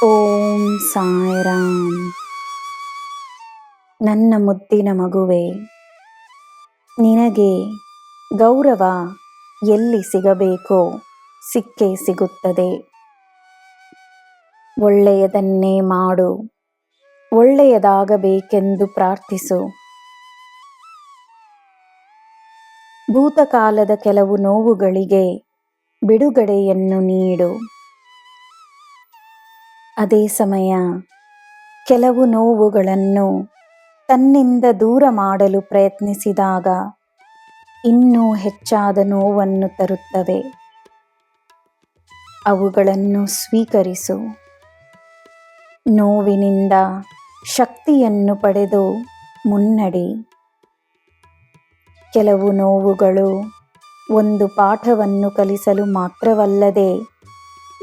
ಓಂ ಸಾಯಿರಾಮ್. ನನ್ನ ಮುದ್ದಿನ ಮಗುವೆ, ನಿನಗೆ ಗೌರವ ಎಲ್ಲಿ ಸಿಗಬೇಕೋ ಸಿಕ್ಕೇ ಸಿಗುತ್ತದೆ. ಒಳ್ಳೆಯದನ್ನೇ ಮಾಡು, ಒಳ್ಳೆಯದಾಗಬೇಕೆಂದು ಪ್ರಾರ್ಥಿಸು. ಭೂತಕಾಲದ ಕೆಲವು ನೋವುಗಳಿಗೆ ಬಿಡುಗಡೆಯನ್ನು ನೀಡು. ಅದೇ ಸಮಯ ಕೆಲವು ನೋವುಗಳನ್ನು ತನ್ನಿಂದ ದೂರ ಮಾಡಲು ಪ್ರಯತ್ನಿಸಿದಾಗ ಇನ್ನೂ ಹೆಚ್ಚಾದ ನೋವನ್ನು ತರುತ್ತವೆ. ಅವುಗಳನ್ನು ಸ್ವೀಕರಿಸು. ನೋವಿನಿಂದ ಶಕ್ತಿಯನ್ನು ಪಡೆದು ಮುನ್ನಡಿ. ಕೆಲವು ನೋವುಗಳು ಒಂದು ಪಾಠವನ್ನು ಕಲಿಸಲು ಮಾತ್ರವಲ್ಲದೆ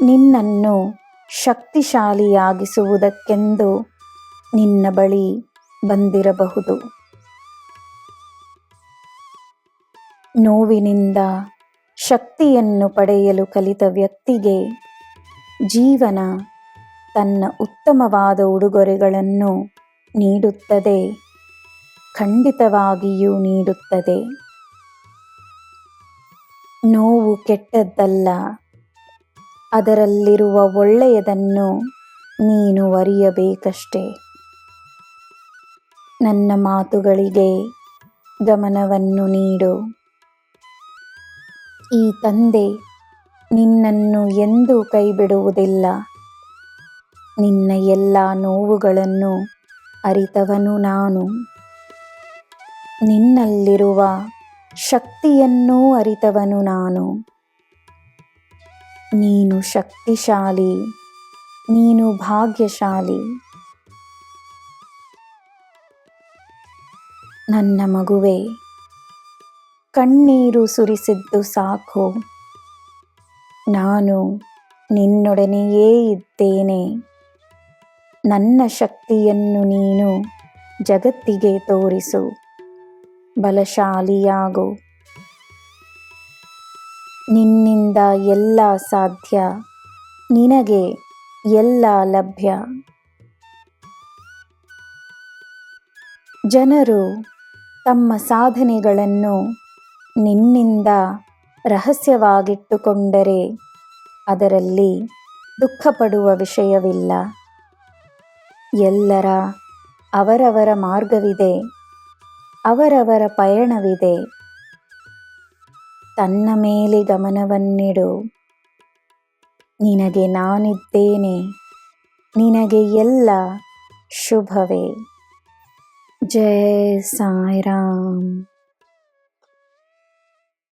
ನಿನ್ನನ್ನು ಶಕ್ತಿಶಾಲಿಯಾಗಿಸುವುದಕ್ಕೆಂದು ನಿನ್ನ ಬಳಿ ಬಂದಿರಬಹುದು. ನೋವಿನಿಂದ ಶಕ್ತಿಯನ್ನು ಪಡೆಯಲು ಕಲಿತ ವ್ಯಕ್ತಿಗೆ ಜೀವನ ತನ್ನ ಉತ್ತಮವಾದ ಉಡುಗೊರೆಗಳನ್ನು ನೀಡುತ್ತದೆ, ಖಂಡಿತವಾಗಿಯೂ ನೀಡುತ್ತದೆ. ನೋವು ಕೆಟ್ಟದ್ದಲ್ಲ, ಅದರಲ್ಲಿರುವ ಒಳ್ಳೆಯದನ್ನು ನೀನು ಅರಿಯಬೇಕಷ್ಟೆ. ನನ್ನ ಮಾತುಗಳಿಗೆ ಗಮನವನ್ನು ನೀಡು. ಈ ತಂದೆ ನಿನ್ನನ್ನು ಎಂದೂ ಕೈಬಿಡುವುದಿಲ್ಲ. ನಿನ್ನ ಎಲ್ಲ ನೋವುಗಳನ್ನು ಅರಿತವನು ನಾನು. ನಿನ್ನಲ್ಲಿರುವ ಶಕ್ತಿಯನ್ನೂ ಅರಿತವನು ನಾನು. ನೀನು ಶಕ್ತಿಶಾಲಿ, ನೀನು ಭಾಗ್ಯಶಾಲಿ. ನನ್ನ ಮಗುವೆ, ಕಣ್ಣೀರು ಸುರಿಸಿದ್ದು ಸಾಕು. ನಾನು ನಿನ್ನೊಡನೆಯೇ ಇದ್ದೇನೆ. ನನ್ನ ಶಕ್ತಿಯನ್ನು ನೀನು ಜಗತ್ತಿಗೆ ತೋರಿಸು. ಬಲಶಾಲಿಯಾಗು. ನಿನ್ನಿಂದ ಎಲ್ಲ ಸಾಧ್ಯ, ನಿನಗೆ ಎಲ್ಲ ಲಭ್ಯ. ಜನರು ತಮ್ಮ ಸಾಧನೆಗಳನ್ನು ನಿನ್ನಿಂದ ರಹಸ್ಯವಾಗಿಟ್ಟುಕೊಂಡರೆ ಅದರಲ್ಲಿ ದುಃಖಪಡುವ ವಿಷಯವಿಲ್ಲ. ಎಲ್ಲರ ಅವರವರ ಮಾರ್ಗವಿದೆ, ಅವರವರ ಪಯಣವಿದೆ. ತನ್ನ ಮೇಲೆ ಗಮನವನ್ನಿಡು. ನಿನಗೆ ನಾನಿದ್ದೇನೆ. ನಿನಗೆ ಎಲ್ಲ ಶುಭವೇ. ಜೈ ಸಾಯಿರಾಮ್.